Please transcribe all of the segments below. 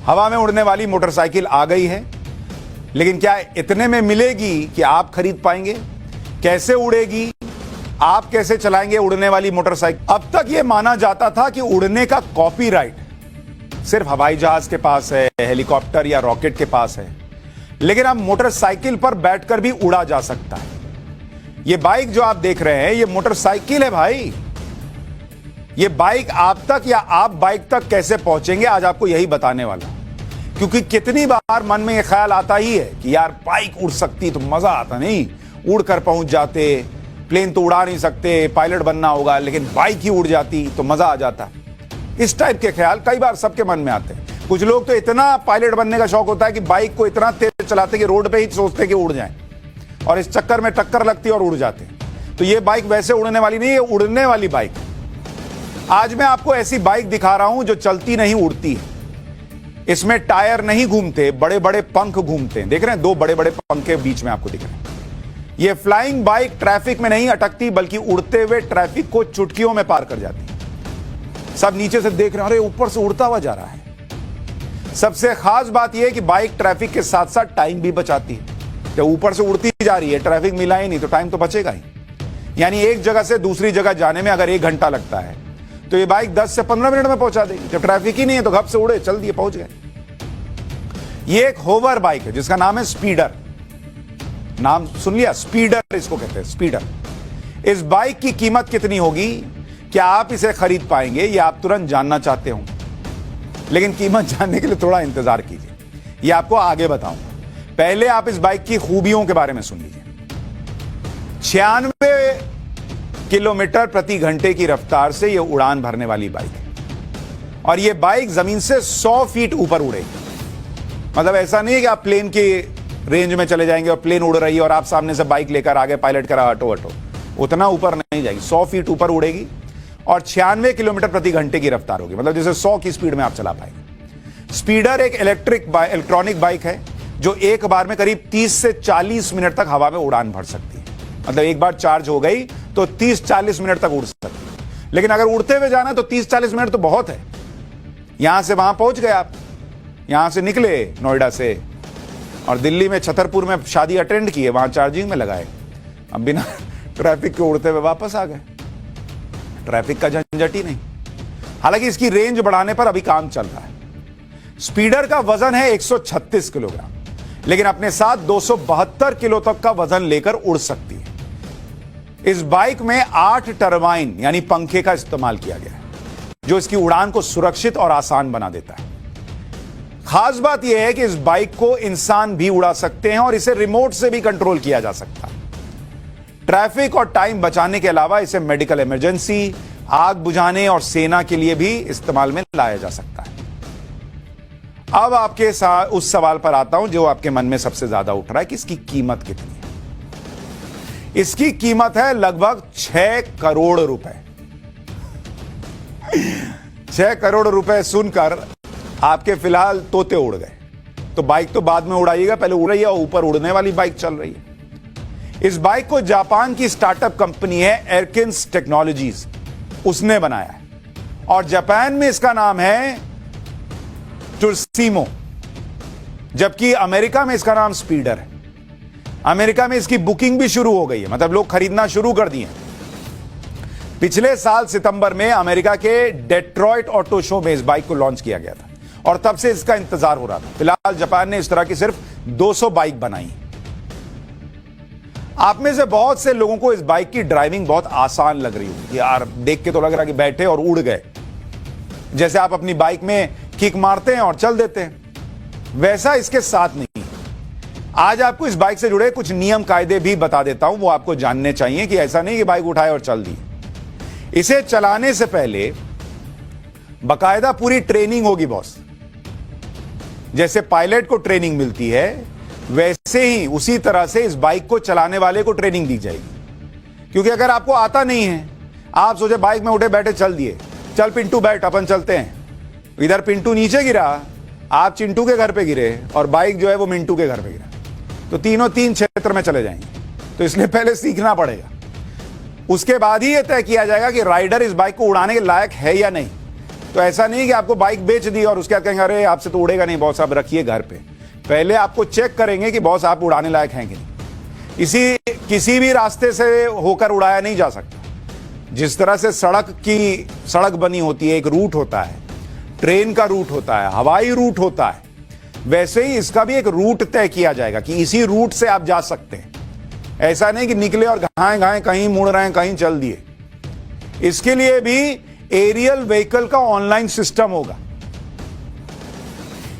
हवा में उड़ने वाली मोटरसाइकिल आ गई है, लेकिन क्या इतने में मिलेगी कि आप खरीद पाएंगे? कैसे उड़ेगी? आप कैसे चलाएंगे उड़ने वाली मोटरसाइकिल? अब तक यह माना जाता था कि उड़ने का कॉपीराइट सिर्फ हवाई जहाज के पास है, हेलीकॉप्टर या रॉकेट के पास है, लेकिन अब मोटरसाइकिल पर बैठकर भी उड़ा जा सकता है। यह बाइक जो आप देख रहे हैं, यह मोटरसाइकिल है भाई। यह बाइक आप तक या आप बाइक तक कैसे पहुंचेंगे, आज आपको यही बताने वाला। क्योंकि कितनी बार मन में यह ख्याल आता ही है कि यार बाइक उड़ सकती तो मजा आता, नहीं उड़कर पहुंच जाते, प्लेन तो उड़ा नहीं सकते, पायलट बनना होगा, लेकिन बाइक ही उड़ जाती तो मजा आ जाता। इस टाइप के ख्याल कई बार सबके मन में आते हैं। कुछ लोग तो इतना पायलट बनने का शौक होता है कि बाइक को इतना तेज चलाते कि रोड पे ही सोचते कि उड़ जाएं, और इस चक्कर में टक्कर लगती है और उड़ जाते हैं। तो ये बाइक वैसे उड़ने वाली नहीं है, उड़ने वाली बाइक। आज मैं आपको ऐसी बाइक दिखा रहा हूं जो चलती नहीं, उड़ती है। इसमें टायर नहीं घूमते, बड़े बड़े पंख घूमते हैं। देख रहे हैं, दो बड़े बड़े पंख के बीच में आपको दिख रहे हैं। यह फ्लाइंग बाइक ट्रैफिक में नहीं अटकती, बल्कि उड़ते हुए ट्रैफिक को चुटकियों में पार कर जाती है। सब नीचे से देख रहे हैं, अरे ऊपर से उड़ता हुआ जा रहा है। सबसे खास बात यह है कि बाइक ट्रैफिक के साथ साथ टाइम भी बचाती है। जब ऊपर से उड़ती जा रही है, ट्रैफिक मिला ही नहीं, तो टाइम तो बचेगा ही। यानी एक जगह से दूसरी जगह जाने में अगर 1 घंटा लगता है, तो ये बाइक 10 से 15 मिनट में पहुंचा देगी। जब ट्रैफिक ही नहीं है तो घप से उड़े, चल दिए, पहुंच गए। ये एक होवर बाइक है जिसका नाम है स्पीडर। नाम सुन लिया, स्पीडर इसको कहते हैं, स्पीडर। इस बाइक की कीमत कितनी होगी, क्या आप इसे खरीद पाएंगे, यह आप तुरंत जानना चाहते हो? लेकिन कीमत जानने के लिए थोड़ा इंतजार कीजिए, यह आपको आगे बताऊंगा। पहले आप इस बाइक की खूबियों के बारे में सुन लीजिए। 96 किलोमीटर प्रति घंटे की रफ्तार से यह उड़ान भरने वाली बाइक है, और यह बाइक जमीन से 100 फीट ऊपर उड़ेगी। मतलब ऐसा नहीं है कि आप प्लेन की रेंज में चले जाएंगे और प्लेन उड़ रही है और आप सामने से बाइक लेकर आगे पायलट करा हटो हटो, उतना ऊपर नहीं जाएगी। 100 फीट ऊपर उड़ेगी और 96 किलोमीटर प्रति घंटे की रफ्तार होगी, मतलब जैसे 100 की स्पीड में आप चला पाएंगे। स्पीडर एक इलेक्ट्रॉनिक बाइक है जो एक बार में करीब 30 से 40 मिनट तक हवा में उड़ान भर सकती है। मतलब एक बार चार्ज हो गई तो 30-40 मिनट तक उड़ सकती है। लेकिन अगर उड़ते हुए जाना तो 30-40 मिनट तो बहुत है। यहां से वहां पहुंच गए आप, यहां से निकले नोएडा से और दिल्ली में छतरपुर में शादी अटेंड की है, वहां चार्जिंग में लगाए, अब बिना ट्रैफिक के उड़ते हुए वापस आ गए। ट्रैफिक का झंझट ही नहीं। हालांकि इसकी रेंज बढ़ाने पर अभी काम चल रहा है। स्पीडर का वजन है 136 किलोग्राम, लेकिन अपने साथ 272 किलो तक का वजन लेकर उड़ सकती है। इस बाइक में 8 टरबाइन यानी पंखे का इस्तेमाल किया गया है, जो इसकी उड़ान को सुरक्षित और आसान बना देता है। खास बात यह है कि इस बाइक को इंसान भी उड़ा सकते हैं और इसे रिमोट से भी कंट्रोल किया जा सकता है। ट्रैफिक और टाइम बचाने के अलावा इसे मेडिकल इमरजेंसी, आग बुझाने और सेना के लिए भी इस्तेमाल में लाया जा सकता है। अब आपके उस सवाल पर आता हूं जो आपके मन में सबसे ज्यादा उठ रहा है कि इसकी कीमत कितनी है। इसकी कीमत है लगभग 6 करोड़ रुपए। 6 करोड़ रुपए सुनकर आपके फिलहाल तोते उड़ गए। तो बाइक तो बाद में उड़ाइएगा, पहले उड़ रही है और ऊपर उड़ने वाली बाइक चल रही है। इस बाइक को जापान की स्टार्टअप कंपनी है एरकिन्स टेक्नोलॉजीज, उसने बनाया है, और जापान में इसका नाम है टुर्सीमो, जबकि अमेरिका में इसका नाम स्पीडर है। अमेरिका में इसकी बुकिंग भी शुरू हो गई है, मतलब लोग खरीदना शुरू कर दिए। पिछले साल सितंबर में अमेरिका के डेट्रॉइट ऑटो शो में इस बाइक को लॉन्च किया गया था, और तब से इसका इंतजार हो रहा था। फिलहाल जापान ने इस तरह की सिर्फ 200 बाइक बनाई। आप में से बहुत से लोगों को इस बाइक की ड्राइविंग बहुत आसान लग रही होगी। यार देख के तो लग रहा है कि बैठे और उड़ गए, जैसे आप अपनी बाइक में किक मारते हैं और चल देते हैं। वैसा इसके साथ नहीं। आज आपको इस बाइक से जुड़े कुछ नियम कायदे भी बता देता हूं, वो आपको जानने चाहिए कि ऐसा नहीं कि बाइक उठाए और चल दी। इसे चलाने से पहले बाकायदा पूरी ट्रेनिंग होगी बॉस। जैसे पायलट को ट्रेनिंग मिलती है, वैसे ही उसी तरह से इस बाइक को चलाने वाले को ट्रेनिंग दी जाएगी। क्योंकि अगर आपको आता नहीं है, आप सोचे बाइक में उठे बैठे चल दिए, चल पिंटू बैठ अपन चलते हैं, इधर पिंटू नीचे गिरा, आप चिंटू के घर पे गिरे, और बाइक जो है वो मिंटू के घर पे गिरा, तो तीनों 3 क्षेत्र में चले जाएंगे। तो इसलिए पहले सीखना पड़ेगा। उसके बाद ही यह तय किया जाएगा कि राइडर इस बाइक को उड़ाने के लायक है या नहीं। तो ऐसा नहीं कि आपको बाइक बेच दी और उसके बाद कहेंगे अरे आपसे तो उड़ेगा नहीं बॉस, आप रखिए घर पे। पहले आपको चेक करेंगे कि बॉस आप उड़ाने लायक हैं कि नहीं। किसी भी रास्ते से होकर उड़ाया नहीं जा सकता। जिस तरह से सड़क बनी होती है, एक रूट होता है, ट्रेन का रूट होता है, हवाई रूट होता है, वैसे ही इसका भी एक रूट तय किया जाएगा कि इसी रूट से आप जा सकते हैं। ऐसा नहीं कि निकले और घाए कहीं मुड़ रहे हैं, कहीं चल दिए। इसके लिए भी एरियल व्हीकल का ऑनलाइन सिस्टम होगा।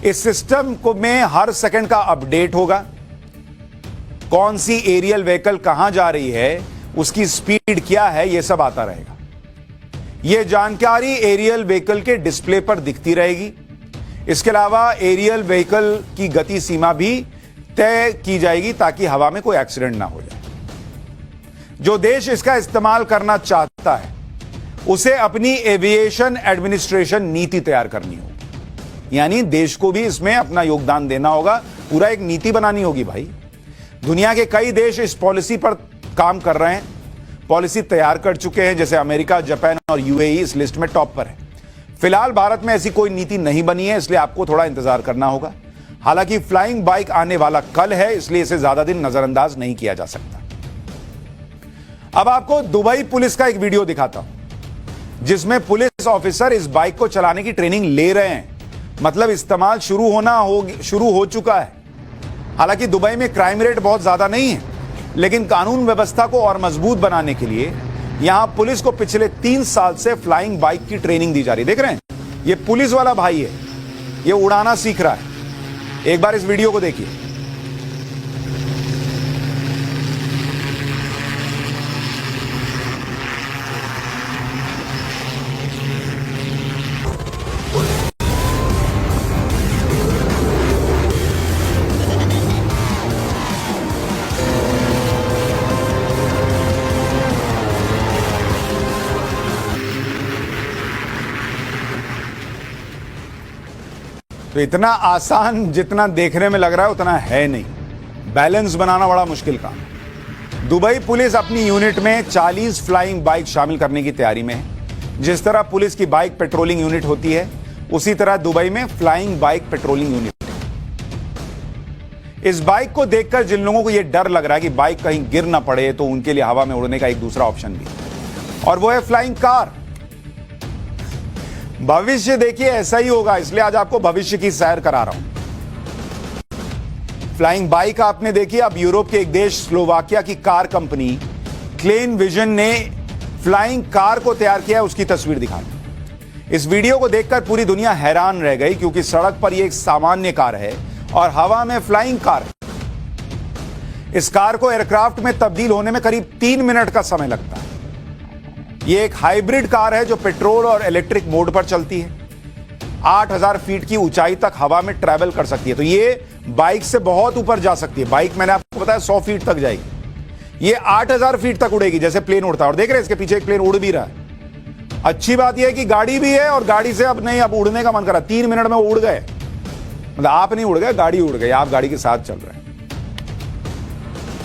इस सिस्टम को में हर सेकंड का अपडेट होगा। कौन सी एरियल व्हीकल कहां जा रही है, उसकी स्पीड क्या है, यह सब आता रहेगा। यह जानकारी एरियल व्हीकल के डिस्प्ले पर दिखती रहेगी। इसके अलावा एरियल व्हीकल की गति सीमा भी तय की जाएगी ताकि हवा में कोई एक्सीडेंट ना हो जाए। जो देश इसका इस्तेमाल करना चाहता है उसे अपनी एविएशन एडमिनिस्ट्रेशन नीति तैयार करनी होगी। यानी देश को भी इसमें अपना योगदान देना होगा, पूरा एक नीति बनानी होगी भाई। दुनिया के कई देश इस पॉलिसी पर काम कर रहे हैं, पॉलिसी तैयार कर चुके हैं, जैसे अमेरिका, जापान और यूएई इस लिस्ट में टॉप पर है। फिलहाल भारत में ऐसी कोई नीति नहीं बनी है, इसलिए आपको थोड़ा इंतजार करना होगा। हालांकि फ्लाइंग बाइक आने वाला कल है, इसलिए इसे ज्यादा दिन नजरअंदाज नहीं किया जा सकता। अब आपको दुबई पुलिस का एक वीडियो दिखाता हूं जिसमें पुलिस ऑफिसर इस बाइक को चलाने की ट्रेनिंग ले रहे हैं। मतलब इस्तेमाल शुरू हो चुका है। हालांकि दुबई में क्राइम रेट बहुत ज्यादा नहीं है, लेकिन कानून व्यवस्था को और मजबूत बनाने के लिए यहां पुलिस को पिछले 3 साल से फ्लाइंग बाइक की ट्रेनिंग दी जा रही है। देख रहे हैं, ये पुलिस वाला भाई है, ये उड़ाना सीख रहा है। एक बार इस वीडियो को देखिए। तो इतना आसान जितना देखने में लग रहा है उतना है नहीं। बैलेंस बनाना बड़ा मुश्किल काम है। दुबई पुलिस अपनी यूनिट में 40 फ्लाइंग बाइक शामिल करने की तैयारी में है। जिस तरह पुलिस की बाइक पेट्रोलिंग यूनिट होती है, उसी तरह दुबई में फ्लाइंग बाइक पेट्रोलिंग यूनिट है। इस बाइक को देखकर जिन लोगों को यह डर लग रहा है कि बाइक कहीं गिर ना पड़े, तो उनके लिए हवा में उड़ने का एक दूसरा ऑप्शन भी है, और वो है फ्लाइंग कार। भविष्य देखिए ऐसा ही होगा, इसलिए आज आपको भविष्य की सैर करा रहा हूं। फ्लाइंग बाइक आपने देखी। अब यूरोप के एक देश स्लोवाकिया की कार कंपनी क्लेन विजन ने फ्लाइंग कार को तैयार किया, उसकी तस्वीर दिखा दी। इस वीडियो को देखकर पूरी दुनिया हैरान रह गई, क्योंकि सड़क पर यह एक सामान्य कार है और हवा में फ्लाइंग कार है। इस कार को एयरक्राफ्ट में तब्दील होने में करीब 3 मिनट का समय लगता है। यह एक हाइब्रिड कार है जो पेट्रोल और इलेक्ट्रिक मोड पर चलती है। 8000 फीट की ऊंचाई तक हवा में ट्रैवल कर सकती है। तो ये बाइक से बहुत ऊपर जा सकती है। बाइक मैंने आपको बताया 100 फीट तक जाएगी, ये 8000 फीट तक उड़ेगी, जैसे प्लेन उड़ता है। और देख रहे हैं इसके पीछे एक प्लेन उड़ भी रहा है। अच्छी बात यह है कि गाड़ी भी है, और गाड़ी से अब नहीं, अब उड़ने का मन करा। 3 मिनट में उड़ गए, मतलब आप नहीं उड़ गए, गाड़ी उड़ गई, आप गाड़ी के साथ चल रहे हैं।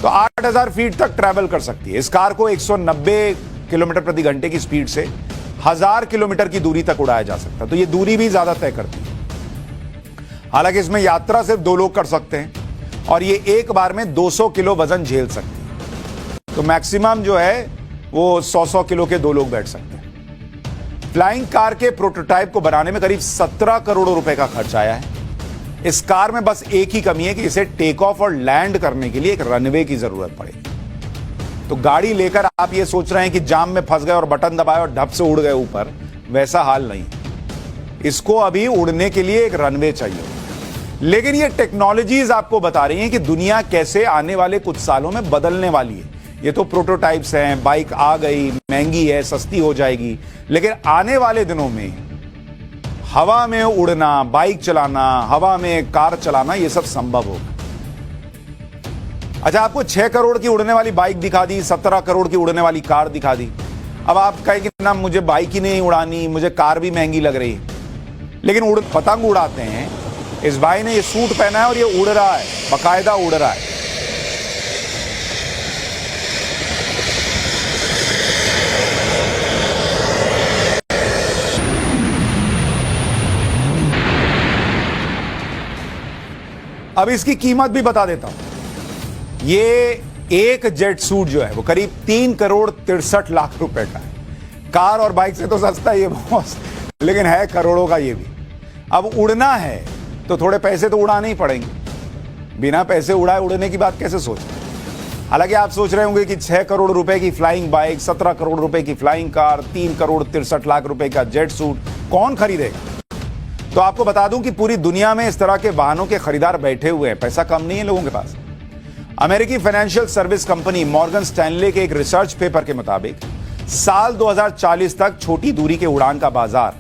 तो 8000 फीट तक ट्रैवल कर सकती है। इस कार को 190 किलोमीटर प्रति घंटे की स्पीड से 1000 किलोमीटर की दूरी तक उड़ाया जा सकता है। तो ये दूरी भी ज्यादा तय करती है। हालांकि इसमें यात्रा सिर्फ 2 लोग कर सकते हैं, और ये एक बार में 200 किलो वजन झेल सकती है। तो मैक्सिमम जो है वो 100 किलो के 2 लोग बैठ सकते हैं। फ्लाइंग कार के प्रोटोटाइप को बनाने में करीब 17 करोड़ रुपए का खर्च आया है। इस कार में बस एक ही कमी है कि इसे टेक ऑफ और लैंड करने के लिए एक रनवे की जरूरत पड़ेगी। तो गाड़ी लेकर आप ये सोच रहे हैं कि जाम में फंस गए और बटन दबाए और ढप से उड़ गए ऊपर, वैसा हाल नहीं। इसको अभी उड़ने के लिए एक रनवे चाहिए। लेकिन ये टेक्नोलॉजीज आपको बता रही हैं कि दुनिया कैसे आने वाले कुछ सालों में बदलने वाली है। ये तो प्रोटोटाइप्स हैं, बाइक आ गई, महंगी है, सस्ती हो जाएगी, लेकिन आने वाले दिनों में हवा में उड़ना, बाइक चलाना, हवा में कार चलाना, ये सब संभव होगा। अच्छा, आपको 6 करोड़ की उड़ने वाली बाइक दिखा दी, 17 करोड़ की उड़ने वाली कार दिखा दी। अब आप कहेंगे ना मुझे बाइक ही नहीं उड़ानी, मुझे कार भी महंगी लग रही है। लेकिन पतंग उड़ाते हैं। इस भाई ने ये सूट पहना है और ये उड़ रहा है, बाकायदा उड़ रहा है। अब इसकी कीमत भी बता देता हूं। ये एक जेट सूट जो है वो करीब 3,63,00,000 रुपए का है। कार और बाइक से तो सस्ता है ये बॉस, लेकिन है करोड़ों का ये भी। अब उड़ना है तो थोड़े पैसे तो उड़ाने ही पड़ेंगे, बिना पैसे उड़ाए उड़ने की बात कैसे सोचें। हालांकि आप सोच रहे होंगे कि 6 करोड़ रुपए की फ्लाइंग बाइक, 17 करोड़ रुपए की फ्लाइंग कार, 3,63,00,000 रुपए का जेट सूट कौन खरीदेगा। तो आपको बता दूं कि पूरी दुनिया में इस तरह के वाहनों के खरीदार बैठे हुए हैं, पैसा कम नहीं है लोगों के पास। अमेरिकी financial service company Morgan Stanley के एक रिसर्च पेपर के मुताबिक साल 2040 तक छोटी दूरी के उड़ान का बाजार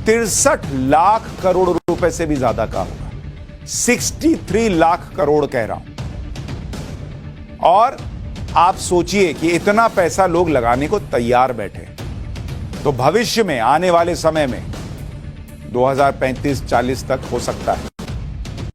63 लाख करोड़ रुपए से भी ज्यादा का होगा। 63 लाख करोड़ कह रहा हूं। और आप सोचिए कि इतना पैसा लोग लगाने को तैयार बैठे, तो भविष्य में आने वाले समय में 2035-40 तक हो सकता है